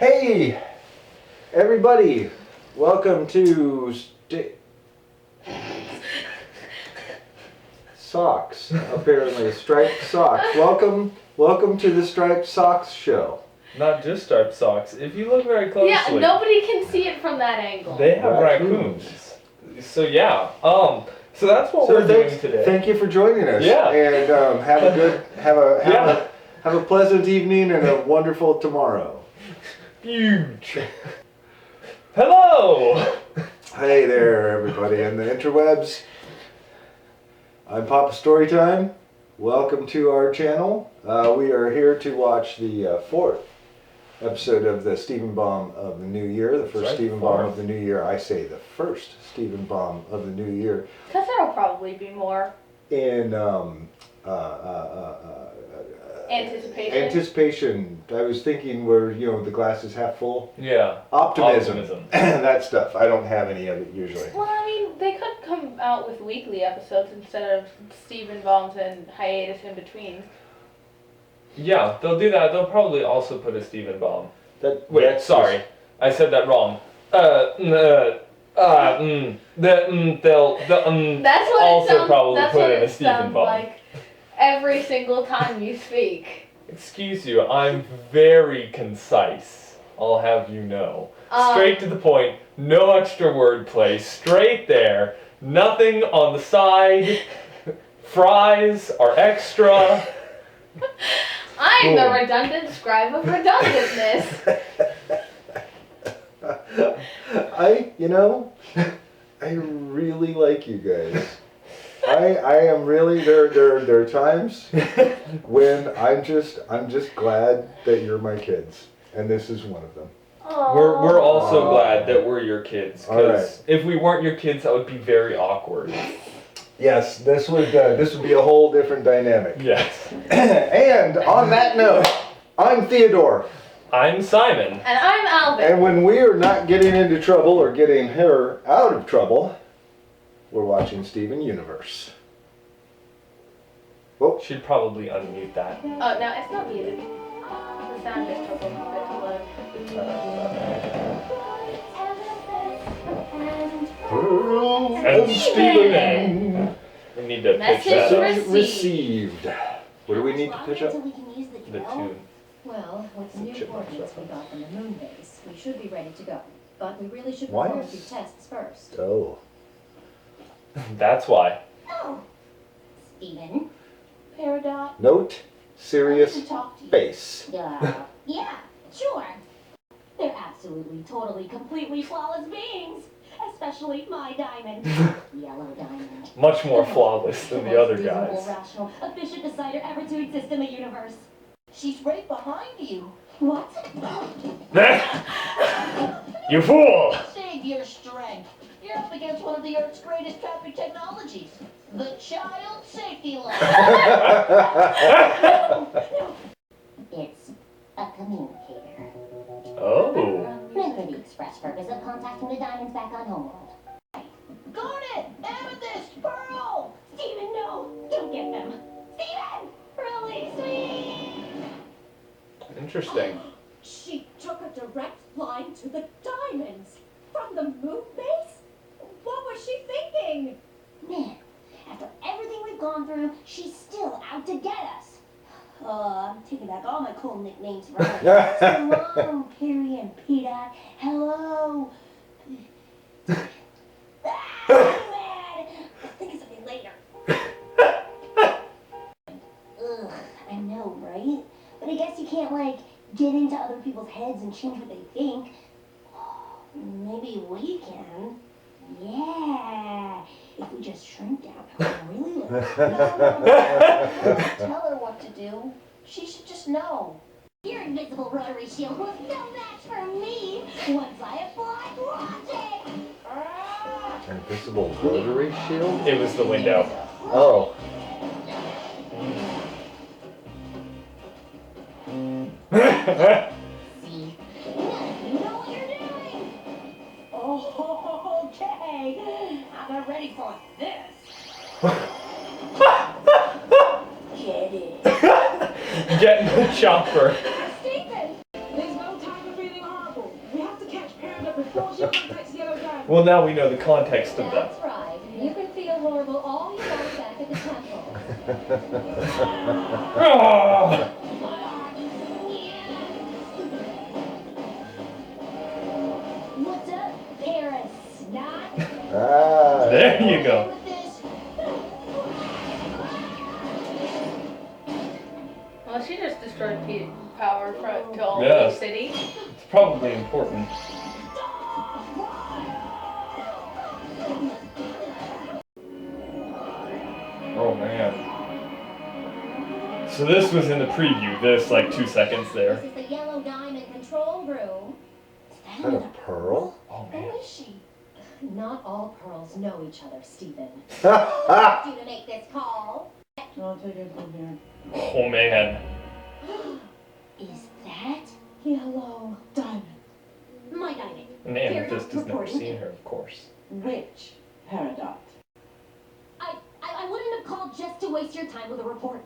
Hey, everybody! Welcome to Socks. Apparently, striped socks. Welcome to the Striped Socks show. Not just striped socks. If you look very closely. Yeah, nobody can see it from that angle. They have raccoons. So yeah. So that's what we're doing today. Thank you for joining us. Yeah. And have a pleasant evening and a wonderful tomorrow. Huge. Hello. Hey there, everybody in the interwebs. I'm Papa Storytime. Welcome to our channel. We are here to watch the fourth episode of the Stephen Bomb of the New Year. The first Stephen Bomb of the New Year. I say the first Stephen Bomb of the New Year. Because there will probably be more. In anticipation. I was thinking where, the glass is half full. Yeah. Optimism. That stuff. I don't have any of it usually. Well, I mean, they could come out with weekly episodes instead of Stephen Bombs and hiatus in between. Yeah, they'll do that. They'll probably also put a Stephen Bomb. That's sorry. I said that wrong. They'll That's what also it sounds, probably that's put what in a it Stephen sounds Bomb. like every single time you speak. Excuse you, I'm very concise. I'll have you know. Straight to the point, no extra wordplay, straight there, nothing on the side, fries are extra. I'm the redundant scribe of redundantness. I really like you guys. I am really there are times when I'm just glad that you're my kids, and this is one of them. We're also glad that we're your kids, because right. if we weren't your kids, that would be very awkward. Yes, this would be a whole different dynamic. Yes. And on that note, I'm Theodore. I'm Simon. And I'm Alvin. And when we are not getting into trouble or getting her out of trouble, we're watching Steven Universe. Whoa. Should probably unmute that. Oh, no, it's not muted. The sound just took a little bit to load. And Steven. We need to pitch that up. Message Received. What do we need to pitch up? The tune. Well, with the new coordinates we got from the moon base, we should be ready to go. But we really should Why perform a is- few tests first. Oh. That's why. Oh, Steven? Peridot. Note, serious To talk to you. face. Yeah, sure. They're absolutely, totally, completely flawless beings. Especially my diamond. Yellow diamond. Much more flawless than the other most guys. reasonable, rational, efficient decider ever to exist in the universe. She's right behind you. What? You fool! Save your strength. You're up against one of the Earth's greatest traffic technologies. The child safety light. It's a communicator. Oh. Meant for the express purpose of contacting the diamonds back on homeworld. Garnet! Amethyst! Pearl! Steven, no! Don't get them! Steven! Release me! Interesting. She took a direct line to the diamonds from the moon base? What was she thinking? Man, after everything we've gone through, she's still out to get us. I'm taking back all my cool nicknames for her. So long, Perry and Peter. Hello. I'm mad. I'll think of something later. Ugh, I know, right? But I guess you can't, get into other people's heads and change what they think. Maybe we can. Yeah. If we just shrink down really low. No. Tell her what to do. She should just know. Your invisible rotary shield was no match for me. Once I apply, watch it. Invisible rotary shield? It was the window. Oh. See? You know what you're doing. Oh, okay. I'm not ready for this. Get it. Get in the chopper. Stephen, there's no time for breathing hard. Well, now we know the context of that. That's right. You can feel horrible all you want back at the temple. Ah! What's up, Paris? Not There you go. with this. Well, she just destroyed power to all Yeah. the city. It's probably important. Oh man. So this was in the preview, this like 2 seconds there. This is the Yellow Diamond control room. Is that a pearl? Oh Who man. is she? Not all pearls know each other, Stephen. Ah! You to make this call. I'll take it from here. Oh man. Is that? Yellow Diamond. My diamond. And Amethyst has never seen her, of course. Which Peridot? I wouldn't have called just to waste your time with a report.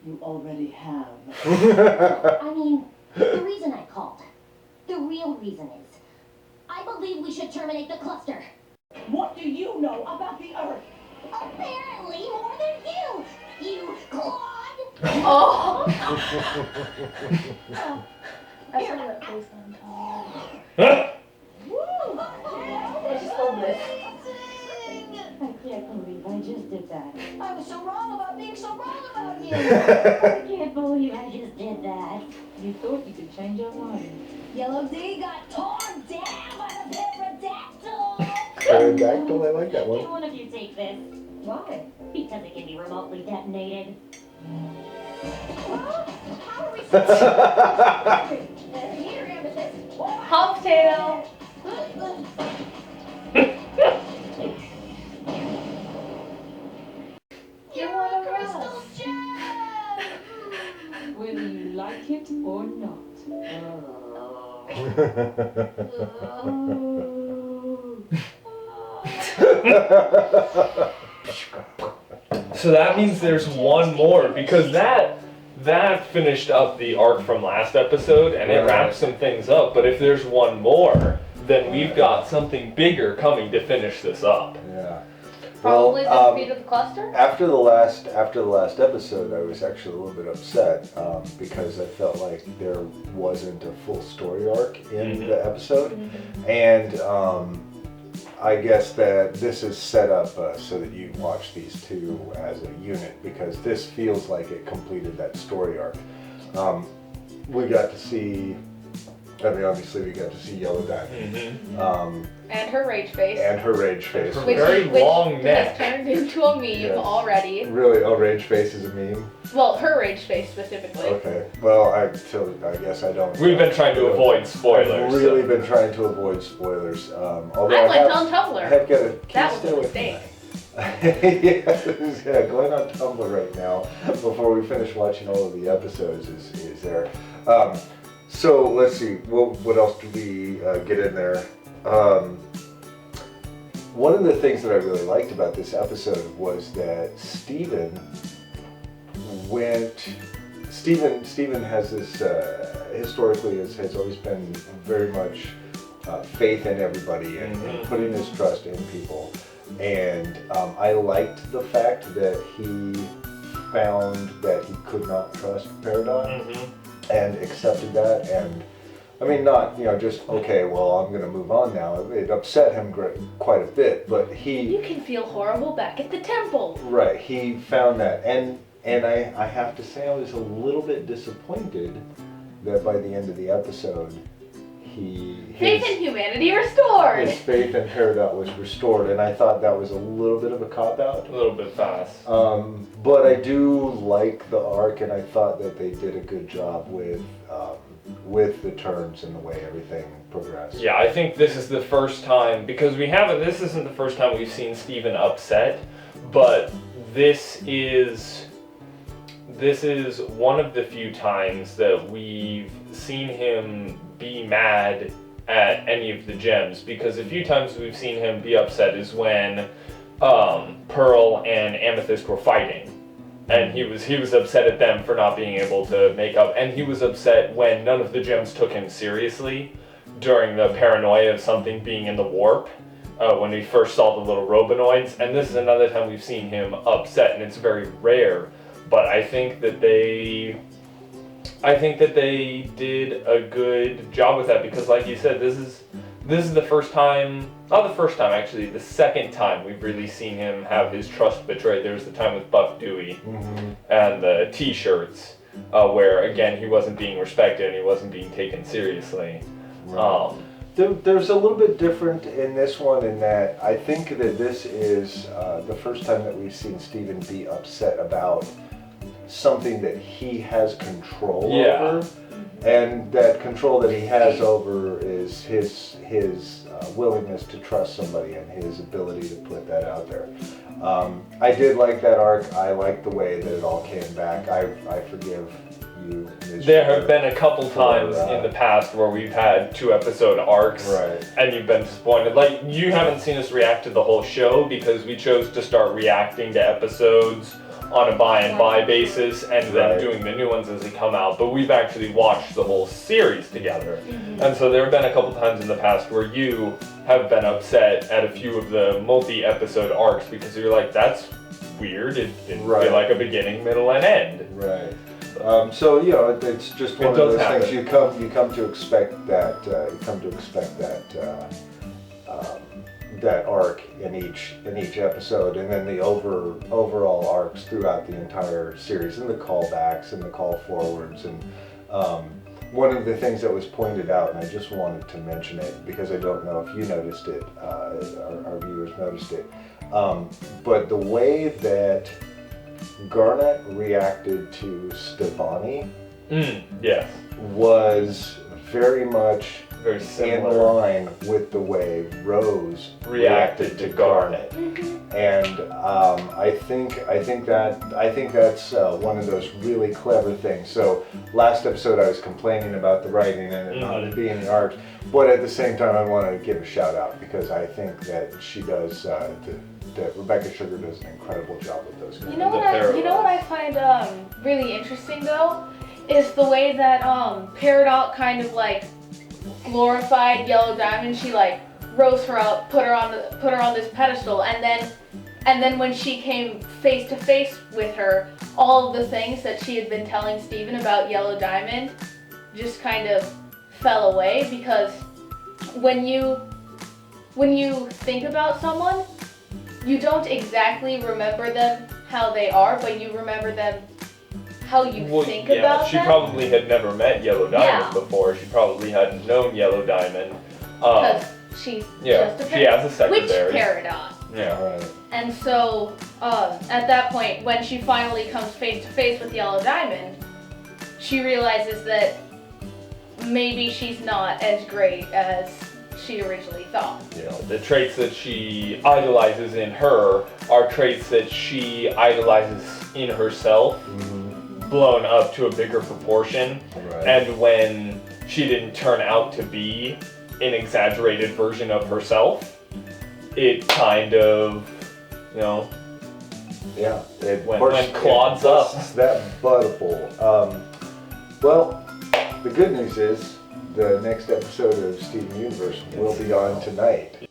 You already have. I mean, the reason I called, the real reason is, I believe we should terminate the cluster. What do you know about the Earth? Apparently more than you Claude! Oh! I saw that face on top. Huh? I just love this. I can't believe I just did that. I was so wrong about being so wrong about you. I can't believe I just did that. You thought you could change your mind. Yellow D got torn down by the pterodactyl. Pterodactyl, I like that Can one. one of you take this? Why? Because it can be remotely detonated. How are we Here, Amethyst. Hot potato. You're a crystal gem! Whether you like it or not. So that means there's one more, because that finished up the arc from last episode and it Right. wrapped some things up. But if there's one more, then we've got something bigger coming to finish this up. Yeah. Probably Well, the speed of the cluster. After the last episode, I was actually a little bit upset because I felt like there wasn't a full story arc in the episode, and I guess that this is set up so that you watch these two as a unit, because this feels like it completed that story arc. We got to see. I mean, obviously, we got to see Yellow Diamond And her rage face. and her rage face. Her very long neck. has turned into a meme Yes. already. Really, oh, rage face is a meme. Well, her rage face specifically. Okay. Well, I guess I don't. We've been trying to avoid spoilers. I've really been trying to avoid spoilers. Although I I went have, on Tumblr. I have got a That was stay a away from mistake. Yes, yeah, going on Tumblr right now before we finish watching all of the episodes is there. So let's see, what else do we get in there? One of the things that I really liked about this episode was that Stephen has this, historically has always been very much faith in everybody and putting his trust in people. And I liked the fact that he found that he could not trust Peridot and accepted that. And I mean, not, just, okay, well, I'm going to move on now. It upset him quite a bit, but You can feel horrible back at the temple. right, he found that. And I have to say I was a little bit disappointed that by the end of the episode, Faith in humanity restored. his faith in Peridot was restored, and I thought that was a little bit of a cop-out. A little bit fast. But I do like the arc, and I thought that they did a good job with the turns and the way everything progressed. Yeah, I think this is the first time, because this isn't the first time we've seen Steven upset, but this is one of the few times that we've seen him be mad at any of the gems, because a few times we've seen him be upset is when Pearl and Amethyst were fighting, and he was upset at them for not being able to make up, and he was upset when none of the gems took him seriously during the paranoia of something being in the warp. when we first saw the little Robinoids, and this is another time we've seen him upset, and it's very rare. But I think that they did a good job with that because, like you said, this is the first time, not the first time actually, the second time we've really seen him have his trust betrayed. There was the time with Buck Dewey and the T-shirts, where again he wasn't being respected and he wasn't being taken seriously. Right. There's a little bit different in this one in that I think that this is the first time that we've seen Steven be upset about something that he has control over, and that control that he has over is his willingness to trust somebody and his ability to put that out there. I did like that arc. I like the way that it all came back. I forgive you. There have been a couple times in the past where we've had 2-episode arcs, and you've been disappointed. Like, you haven't seen us react to the whole show because we chose to start reacting to episodes on a by basis and then doing the new ones as they come out, but we've actually watched the whole series together. And so there have been a couple times in the past where you have been upset at a few of the multi-episode arcs because you're like, that's weird, it didn't feel like a beginning, middle, and end. Right. So it's just one of those things you come to expect that that arc in each episode, and then the overall arcs throughout the entire series, and the callbacks and the call forwards. And one of the things that was pointed out, and I just wanted to mention it because I don't know if you noticed it, our viewers noticed it, but the way that Garnet reacted to Stevani was very much in line with the way Rose reacted to Garnet, and I think that's one of those really clever things. So last episode I was complaining about the writing and it not being an arc, but at the same time I want to give a shout out because I think that she does. That Rebecca Sugar does an incredible job with those. You know what I find really interesting though is the way that Peridot kind of like glorified Yellow Diamond. She like rose her up, put her on this pedestal, and then when she came face to face with her, all of the things that she had been telling Steven about Yellow Diamond just kind of fell away because when you think about someone, you don't exactly remember them how they are, but you remember them how you think about them. She probably had never met Yellow Diamond before. She probably hadn't known Yellow Diamond. Because she's just a she has a secondary. Witch Peridot. Yeah. Right. And so, at that point, when she finally comes face to face with Yellow Diamond, she realizes that maybe she's not as great as she originally thought. The traits that she idolizes in her are traits that she idolizes in herself, blown up to a bigger proportion. And when she didn't turn out to be an exaggerated version of herself, it kind of, it went clods up. That butthole. Well, the good news is the next episode of Steven Universe will be on tonight.